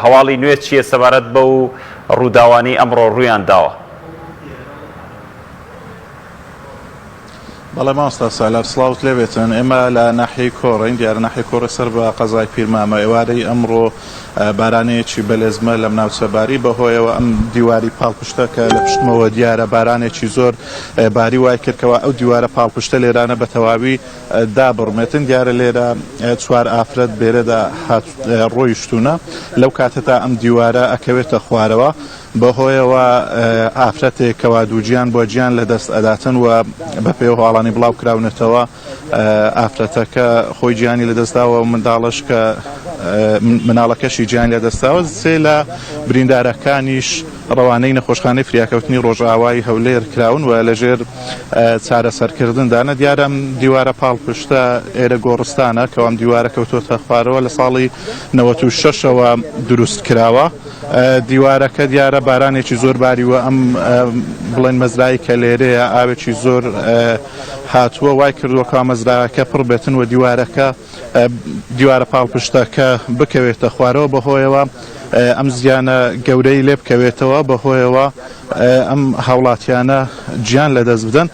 هەواڵی نوێ چییە سەبارەت بە و ڕووداوانی ئەمڕۆ ڕوویان داوە؟ بەڵێ ماستە سالار سڵاوت لێبێتن ئێمە لە ناحیەی کۆڕین دیارە ناحیەی کۆڕە سەر بە قەزای پیرمامە ئێوارەی ئەمڕۆ بارانەیەکی بەلێزمە لەم ناوچەباری بەهۆیەوە ئەم دیواری پاڵپشتە کە لە پشتمەوە دیارە بارانێکی زۆر باری وای کردکەوە ئەو دیوارە پاڵپشتە لێرانە بە تەواوی دابڕمێتن دیارە لێرە چوار ئافرەت بێرەدا ڕۆیشتونە لەو کاتەتا ئەم دیوارە ئەکەوێتە خوارەوە بەهۆیەوە ئافرەتێک کەوا دووجیان بۆ گیان لە دەست ئەداتن و بە پێ هەواڵانی بڵاو کراونێتەوە ئافرەتەکە خۆی گیانی لە دەستداوە و منداڵش کە مناڵەکەشی گیان لە دەستاوە سێ لە بریندارەکانیش ڕەوانەی نەخۆشخانەی فریاکەوتنی ڕۆژئاوایی هەولێر کراون و لەژێر چارەسەرکردندانە دیارەم دیوارە پاڵپشتە ئێرە گۆڕستانە کەوام دیوارە کەوتۆتە خوارەوە لە ساڵی 96ەوە دروست کراوە دیوارەکە دیارە بارانێکی زۆر باریوە ئەم بڵێن مەزرایی کە لێرەیە ئاوێکی زۆر هاتووە وای کردووە کا مەزراکە پڕ بێتن و دیوارە پاڵپشتەکە بکەوێتە خوارەوە بەهۆیەوە ئەم زیانە گەورەی لێ بکەوێتەوە بەهۆیەوە ئەم هاوڵاتیانە گیان لەدەست بدەن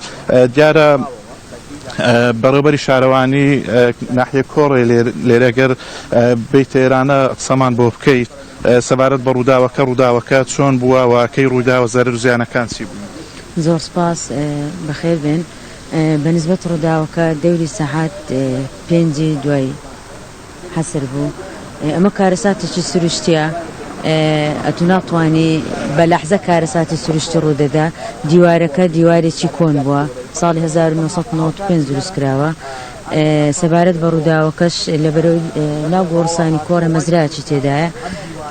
دیارە بەڕێوەبەری شارەوانی ناحیە کۆڕێ لێرەگەر بیت ئێرانە قسەمان بۆ بکەیت سەبارەت بە ڕووداوەکە چۆن بووە و کەی ڕووداوە زەرر و زیانەکان چی بوون؟ زۆر سپاس بەخێر بێن بەنسبەت ڕووداوەکە دەوری سەعات 5 دوای حەسر بوو ئەمە کارەساتێکی سروشتیە ئەتو ناتوانانی بە لەحزە کارەساتی سروشتی ڕوودەدا دیوارەکە دیوارێکی کۆن بووە ساڵی 1995 دروست کراوە سەبارەت بە ڕووداوەکەش لە بەرەوەی ناو گۆڕستانی کۆڕە مەزراکی تێدایە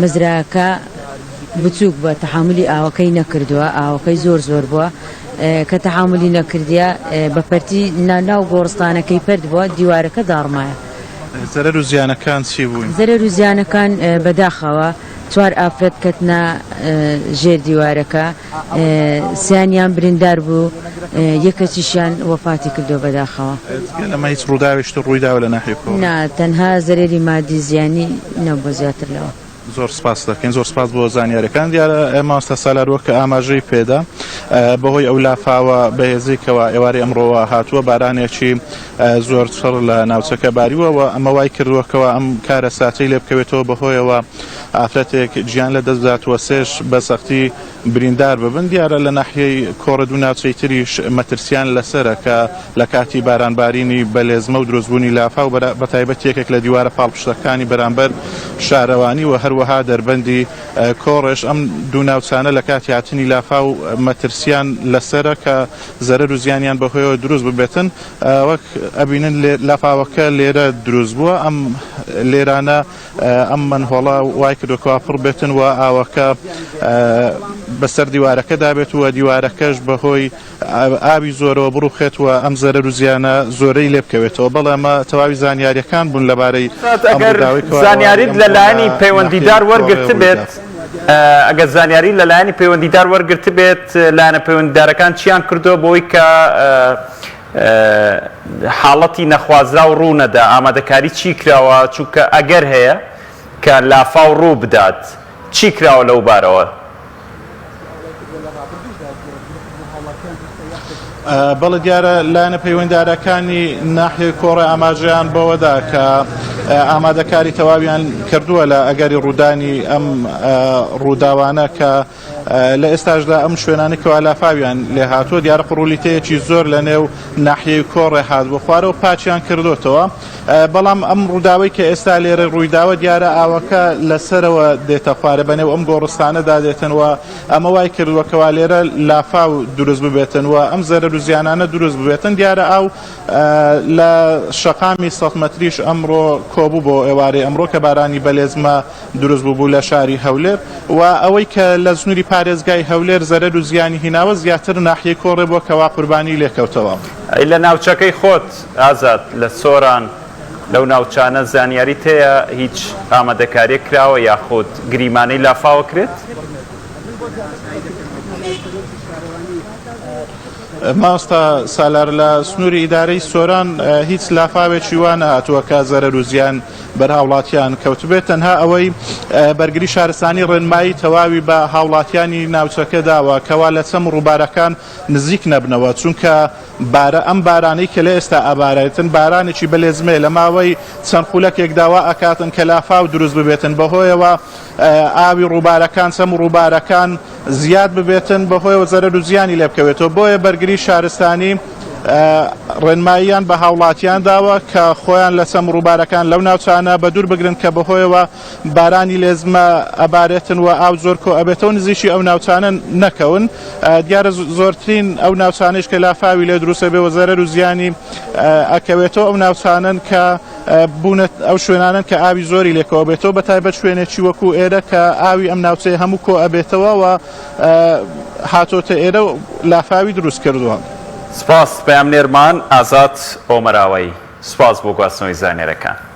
مەزراکە بچووک بە تەحاملی ئاوەکەی نەکردووە ئاوەکەی زۆر بووە کە تەحاملی نەکردیە بەپەرتی ناو گۆڕستانەکەی پرد بووە دیوارەکە داڕمایە زەرەر و زیانەکان چی بوون؟ زەرەر و زیانەکان بەداخەوە چوار ئافرەت کەتنە ژێر دیوارەکە سیانیان بریندار بوو یەکەچیشیان وەفاتی کردو بەداخەوە لەمە هیچ ڕووداویشت ڕوویداوە لە ناحیە کۆڕە نا تەنها زەرێری مادی زیانی نەبووە زیاتر لەوە زۆر سپاس دەکەین زۆر سپاس بۆ زانیاریەکان دیارە ئێمە ئێستا سالارۆ کە ئاماژەی پێدا بەهۆی ئەو لافاوە بەهێزیکەوە ئێوارەی ئەمڕۆوە هاتووە بارانێکی زۆر چڕ لە ناوچەکە باریوەوە ئەمە وای کردووەکەوە ئەم کارە ساتەی لێ بکەوێتەوە بەهۆیەوە ئافرەتێک گیان لە دەست بداتوە سێش بە سەختی بریندار ببن دیارە لە ناحیەی کۆڕە دوو ناوچەی تریش مەترسیان لەسەرە کە لە کاتی بارانبارینی بەلێزمە و دروستبوونی لافا و بەتایبەت یەکێک لە دیوارە پاڵپشتەکانی بەرامبەر شارەوانی و هەروەها دەربەندی کۆڕش ئەم دوو ناوچانە لە کاتی هاتنی لافا و مەترسیان لەسەرە کە زەرەر و زیانیان بەهۆیەوە دروست ببێتن وەک ئەبینن لافاوەکە لێرە دروست بووە ئەم لێرانە ئەم منهۆڵە وای کردوکەوە پڕ بێتن و ئاوەکە بەسەر دیوارەکە دابێت و دیوارەکەش بەهۆی ئاوی زۆرەوە بڕوخێت و ئەم زەرەر و زیانە زۆرەی لێ بکەوێتەوە بەڵێ ئەمە تەواوی زانیاریەکان بوون لەبارەی زانیاریت لەلایەنی پەیوەندیدار وەرگرت بێت ئەگەر زانیاری لەلایەنی پەیوەندیدار وەرگرت بێت لایەنە پەیوەندیدارەکان چیان کردووە بۆی کە حاڵەتی نەخوازرا و ڕوو نەدا ئامادەکاری چی کراوە چونکە ئەگەر هەیە کە لافا و ڕوو بدات چی کراوە لەو بارەوە؟ بەڵێ دیارە لایەنە پەیوەندیدارەکانی ناحیەی کۆڕە ئاماژەیان بەوەدا کە ئامادەکاری تەواویان کردووە لە ئەگەری ڕوودانی ئەم ڕووداوانە کە لە ئێستاشدا ئەم شوێنانی کەوا لافاویان لێ هاتووە دیارە قڕولیتەیەکی زۆر لە نێو ناحیەی کۆڕێ هات بۆ خوارەوە پاچیان کردوتەوە بەڵام ئەم ڕووداوی کە ئێستا لێرە ڕوویداوە دیارە ئاوەکە لەسەرەوە دێتە خوارە بەنێو ئەم گۆڕستانەدا دێتنەوە ئەمە وای کردووەکەوا لێرە لافاو دروست ببێتن و ئەم زەرەر و زیانانە دروست ببێتن دیارە ئەو لە شەقامی 100 مەتریش ئەمڕۆ کۆبوو بۆ ئێوارەی ئەمڕۆ کە بارانی بەلێزمە دروست بوو لە شاری هەولێر و ئەوەی کە لە زنووری پارێزگای هەولێر زەرەر و زیانی هیناوە زیاتر ناحیەی کۆڕێ بۆ کەوا قوربانی لێکەوتەوە لە ناوچەکەی خۆت ئازاد لە سۆران لەو ناوچانە زانیاریت هەیە هیچ ئامادەکاریەک کراوە یاخود گریمانەی لافاوە کرێت؟ ماستا سالار لە سنووری ئیدارەی سۆران هیچ لافاوێکی وان هاتووە کە زەرەر و زیان بەر هاوڵاتیان کەوتبێت تەنها ئەوەی بەرگری شارستانی ڕێنمایی تەواوی بە هاوڵاتیانی ناوچەکە داوە کەوا لە چەم ڕووبارەکان نزیک نەبنەوە چونکە ئەم بارانەی کە لە ئێستا ئابارێتن بارانێکی بەلێزمێ لە ماوەی چەند خولەکێک داوا ئەکاتن کە لافاو دروست ببێتن بەهۆیەوە ئاوی ڕووبارەکان چەم ڕووبارەکان زیاد ببێتن بەهۆیەوە زەرەر و زیانی لێ بکەوێتەوە بۆیە بەرگری شارستانی ڕێنماییان بە هاوڵاتیان داوە کە خۆیان لە چەم ڕووبارەکان لەو ناوچانە بە دوور بگرن کە بەهۆیەوە بارانی لێزمە ئەبارێتن و ئاو زۆر کۆ ئەبێتەوە نزیشی ئەو ناوچانە نەکەون دیارە زۆرترین ئەو ناوچانش کە لافاوی لێ دروستە بێ و زەرەر و زیانی ئەکەوێتەوە ئەو ناوچانن کە بوونە ئەو شوێنانن کە ئاوی زۆری لێکەوە بێتەوە بەتایبەت شوێنێکی وەکو ئێرە کە ئاوی ئەم ناوچەیە هەموو کۆ ئەبێتەوە و هاتۆتە ئێرە و لافاوی دروست کردووە. سپاس پەیامنێرمان ئازاد ئۆمەراوەی سپاس بۆ گواستنەوەی زانیاریەکان.